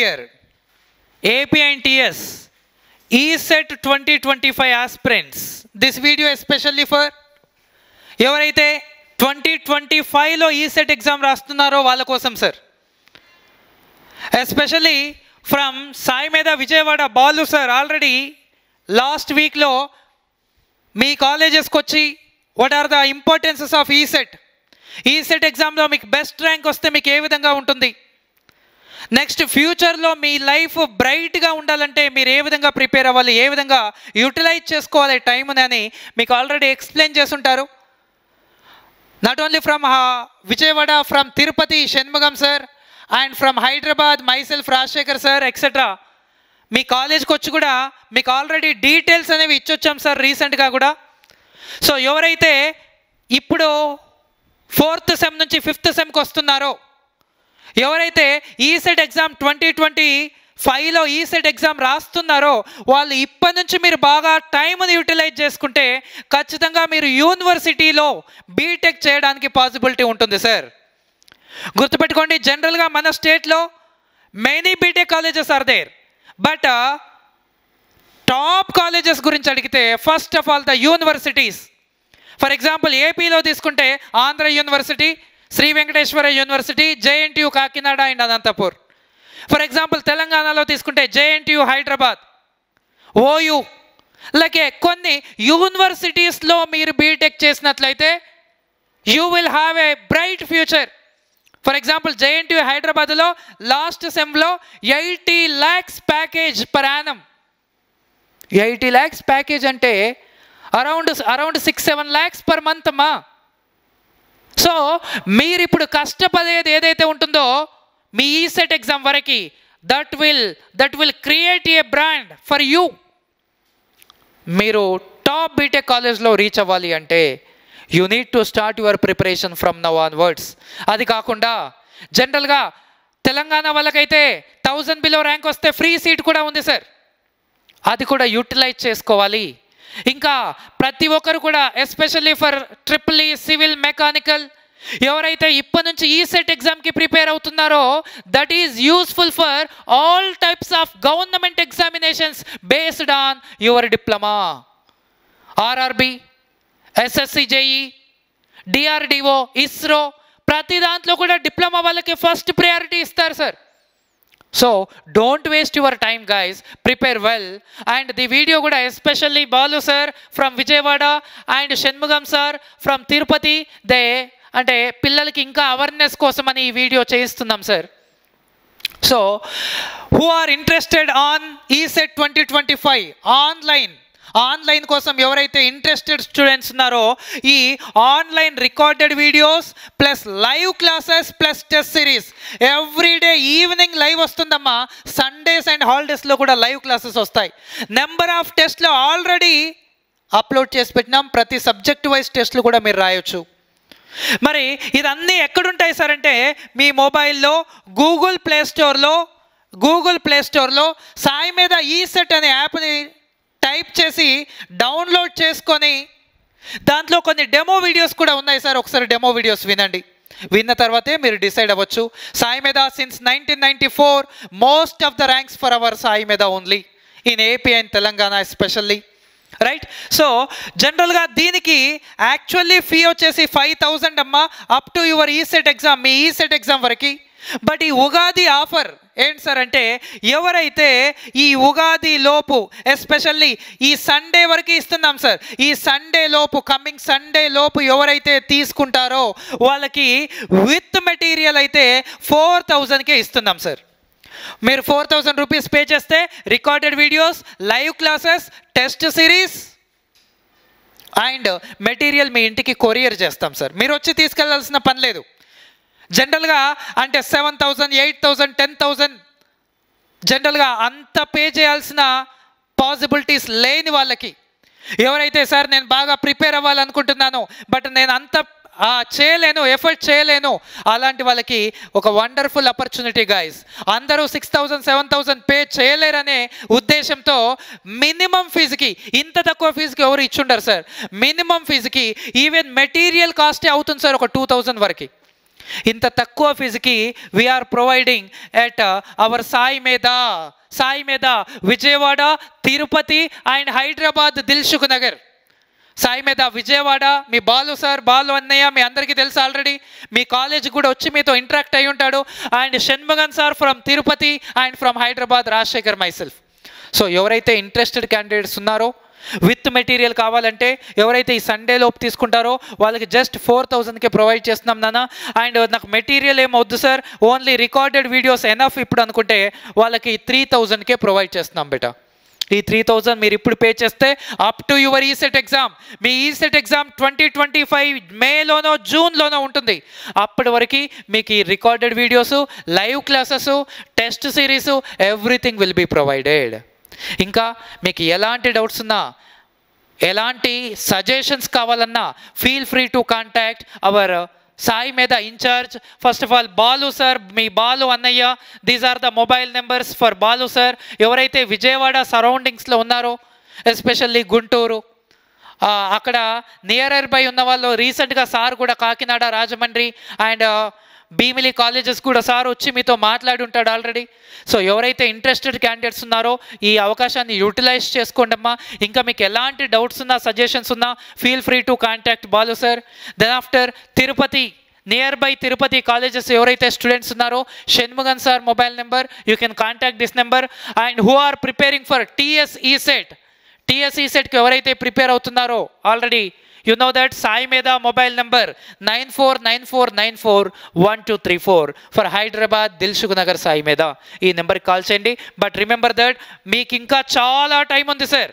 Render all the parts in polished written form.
dear APNTS ESET 2025 aspirants, this video especially for ఎవరైతే 2025లో ESET exam రాస్తున్నారో వాళ్ళ కోసం sir. Especially from Sai మీద Vijayawada Balu sir already last వీక్లో మీ కాలేజెస్కి వచ్చి what are the importances of ECET ఎగ్జామ్లో మీకు బెస్ట్ ర్యాంక్ వస్తే మీకు ఏ విధంగా ఉంటుంది, నెక్స్ట్ ఫ్యూచర్లో మీ లైఫ్ బ్రైట్గా ఉండాలంటే మీరు ఏ విధంగా ప్రిపేర్ అవ్వాలి, ఏ విధంగా యూటిలైజ్ చేసుకోవాలి టైంని అని మీకు ఆల్రెడీ ఎక్స్ప్లెయిన్ చేస్తుంటారు. Not only from Vijayawada, from Tirupati Shanmugam sir, and from Hyderabad myself Rajasekhar sir etcetera. మీ కాలేజ్కి వచ్చి కూడా మీకు ఆల్రెడీ డీటెయిల్స్ అనేవి ఇచ్చొచ్చాం సార్ రీసెంట్గా కూడా. సో ఎవరైతే ఇప్పుడు 4th సెమ్ నుంచి 5th సెమ్కి వస్తున్నారో, ఎవరైతే ఈసెట్ ఎగ్జామ్ 2025లో ఈసెట్ ఎగ్జామ్ రాస్తున్నారో వాళ్ళు ఇప్పటి నుంచి మీరు బాగా టైంని యూటిలైజ్ చేసుకుంటే ఖచ్చితంగా మీరు యూనివర్సిటీలో బీటెక్ చేయడానికి పాసిబిలిటీ ఉంటుంది సార్. గుర్తుపెట్టుకోండి, జనరల్గా మన స్టేట్లో many BTech colleges are there, but top colleges గురించి అడిగితే first of all the universities. For example ఏపీలో తీసుకుంటే Andhra university, Shri Venkateswara university, JNTU Kakinada and Anantapur. For example తెలంగాణలో తీసుకుంటే JNTU హైదరాబాద్, OU. అలాగే కొన్ని యూనివర్సిటీస్లో మీరు బీటెక్ చేసినట్లయితే you will have a bright future. For example JNTU హైదరాబాద్లో లాస్ట్ సెమ్లో 80 lakhs package per annum. 80 lakhs package అంటే అరౌండ్ 6-7 lakhs పర్ మంత్ అమ్మా. సో మీరు ఇప్పుడు కష్టపడేది ఏదైతే ఉంటుందో మీ ఈసెట్ ఎగ్జామ్ వరకు that will create a brand for you. మీరు టాప్ బీటెక్ కాలేజ్లో రీచ్ అవ్వాలి అంటే you need to start your preparation from now onwards. అది కాకుండా జనరల్గా తెలంగాణ వాళ్ళకైతే 1000 బిలో ర్యాంక్ వస్తే ఫ్రీ సీట్ కూడా ఉంది సార్, అది కూడా యూటిలైజ్ చేసుకోవాలి. ఇంకా ప్రతి ఒక్కరు కూడా especially for EEE civil mechanical ఎవరైతే ఇప్పటి నుంచి ఈసెట్ ఎగ్జామ్కి ప్రిపేర్ అవుతున్నారో that is useful for all types of government examinations based on your diploma. RRB, SSC JE, DRDO, ISRO ప్రతి దాంట్లో కూడా డిప్లొమా వాళ్ళకి ఫస్ట్ ప్రయారిటీ ఇస్తారు sir. So don't waste your time guys, prepare well. And the video కూడా especially Balu sir from Vijayawada and Shanmugam sir from Tirupati అంటే పిల్లలకి ఇంకా awareness కోసమని ఈ వీడియో చేయిస్తున్నాం sir. So who are interested on ECET 2025 online కోసం ఎవరైతే ఇంట్రెస్టెడ్ స్టూడెంట్స్ ఉన్నారో ఈ online recorded videos plus live classes plus test series everyday evening live వస్తుందమ్మా. సండేస్ అండ్ హాలిడేస్లో కూడా లైవ్ క్లాసెస్ వస్తాయి. నెంబర్ ఆఫ్ టెస్ట్లు ఆల్రెడీ అప్లోడ్ చేసి పెట్టినాం, ప్రతి సబ్జెక్ట్ వైజ్ టెస్ట్లు కూడా మీరు రాయొచ్చు. మరి ఇదన్నీ ఎక్కడుంటాయి సార్ అంటే మీ మొబైల్లో గూగుల్ ప్లే స్టోర్లో సాయి మీద ఈసెట్ అనే యాప్ని టైప్ చేసి డౌన్లోడ్ చేసుకొని దాంట్లో కొన్ని డెమో వీడియోస్ కూడా ఉన్నాయి సార్. ఒకసారి డెమో వీడియోస్ విన్న తర్వాతే మీరు డిసైడ్ అవ్వచ్చు. Sai Medha since 1994 most of the ranks for our Sai Medha only in AP and Telangana especially, right. So జనరల్గా దీనికి యాక్చువల్లీ ఫీ వచ్చేసి 5000 అమ్మా up to your ECET exam, మీ ఈసెట్ ఎగ్జామ్ వరకు. బట్ ఈ ఉగాది ఆఫర్ ఏంటి సార్ అంటే ఎవరైతే ఈ ఉగాది లోపు ఎస్పెషల్లీ ఈ సండే వరకు ఇస్తున్నాం సార్, ఈ సండే లోపు కమింగ్ సండే లోపు ఎవరైతే తీసుకుంటారో వాళ్ళకి విత్ మెటీరియల్ అయితే 4000కే ఇస్తున్నాం సార్. మీరు 4000 రూపీస్ పే చేస్తే recorded videos, live classes, test series and material మీ ఇంటికి కొరియర్ చేస్తాం సార్. మీరు వచ్చి తీసుకెళ్లాల్సిన పని లేదు. జనరల్గా అంటే 7000, 8000, 10,000 జనరల్గా అంత పే చేయాల్సిన పాసిబిలిటీస్ లేని వాళ్ళకి, ఎవరైతే సార్ నేను బాగా ప్రిపేర్ అవ్వాలనుకుంటున్నాను బట్ నేను అంత ఎఫర్ట్ చేయలేను అలాంటి వాళ్ళకి ఒక వండర్ఫుల్ ఆపర్చునిటీ గైస్. అందరూ 6000, 7000 పే చేయలేరనే ఉద్దేశంతో మినిమం ఫీజుకి, ఇంత తక్కువ ఫీజుకి ఎవరు ఇచ్చుండరు సార్. మినిమం ఫీజుకి ఈవెన్ మెటీరియల్ కాస్టే అవుతుంది సార్ ఒక 2000 వరకు. ఇంత తక్కువ ఫీజుకి we are providing at our Sai మీద విజయవాడ, తిరుపతి అండ్ హైదరాబాద్, దిల్సుఖ్ నగర్. సాయి మీద విజయవాడ మీ బాలు సార్, బాలు అన్నయ్య మీ అందరికీ తెలుసు ఆల్రెడీ. మీ కాలేజ్ కూడా వచ్చి మీతో ఇంటరాక్ట్ అయి ఉంటాడు. And Shanmugam sir from Tirupati and from Hyderabad, Rajasekhar, myself. So ఎవరైతే ఇంట్రెస్టెడ్ క్యాండిడేట్స్ ఉన్నారో, విత్ మెటీరియల్ కావాలంటే ఎవరైతే ఈ సండే లోపు తీసుకుంటారో వాళ్ళకి జస్ట్ 4,000కే ప్రొవైడ్ చేస్తున్నాం నాన్న. అండ్ నాకు మెటీరియల్ ఏమవుద్దు sir, only recorded videos enough ఇప్పుడు అనుకుంటే వాళ్ళకి 3,000కే ప్రొవైడ్ చేస్తున్నాం బేటా. ఈ 3,000 మీరు ఇప్పుడు పే చేస్తే up to your ECET exam. మీ ఈసెట్ ఎగ్జామ్ 2025 మేలోనో జూన్లోనో ఉంటుంది. అప్పటి వరకు మీకు ఈ recorded videos, live classes, test series, everything will be provided. ఇంకా మీకు ఎలాంటి డౌట్స్ ఉన్నా, ఎలాంటి సజెషన్స్ కావాలన్నా feel free to contact our Sai Medha incharge. First of all Balu sir, మీ బాలు అన్నయ్య. These are the mobile numbers for Balu sir. ఎవరైతే విజయవాడ సరౌండింగ్స్లో ఉన్నారో, ఎస్పెషల్లీ గుంటూరు అక్కడ నియర్ బై ఉన్న వాళ్ళు, రీసెంట్గా సార్ కూడా కాకినాడ, రాజమండ్రి అండ్ భీమిలి కాలేజెస్ కూడా సార్ వచ్చి మీతో మాట్లాడి ఉంటాడు ఆల్రెడీ. సో ఎవరైతే ఇంట్రెస్టెడ్ క్యాండిడేట్స్ ఉన్నారో ఈ అవకాశాన్ని యూటిలైజ్ చేసుకోండి అమ్మా. ఇంకా మీకు ఎలాంటి డౌట్స్ ఉన్నా, సజెషన్స్ ఉన్నా feel free to contact Balu sir. Then after Tirupati, nearby Tirupati colleges ఎవరైతే స్టూడెంట్స్ ఉన్నారో, Shanmugam sir mobile number, you can contact this number. And who are preparing for TSE సెట్కి ఎవరైతే ప్రిపేర్ అవుతున్నారో already, you know that Sai Meda mobile number 9494941234 for Hyderabad, Dilsukhnagar Nagar, Sai Meda. ఈ నెంబర్కి call చేయండి. But remember that మీకు ఇంకా చాలా time ఉంది సార్.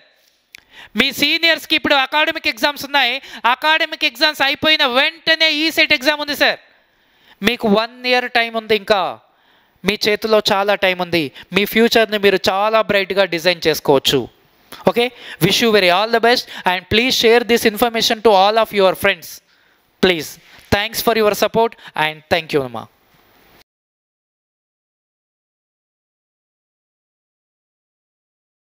మీ సీనియర్స్కి ఇప్పుడు అకాడమిక్ ఎగ్జామ్స్ ఉన్నాయి. అకాడమిక్ ఎగ్జామ్స్ అయిపోయిన వెంటనే ఈసెట్ ఎగ్జామ్ ఉంది సార్. మీకు 1 year టైం ఉంది. ఇంకా మీ చేతిలో చాలా టైం ఉంది. మీ ఫ్యూచర్ని మీరు చాలా బ్రైట్గా డిజైన్ చేసుకోవచ్చు. Okay, wish you all the best and please share this information to all of your friends. Please. Thanks for your support and thank you, Amma.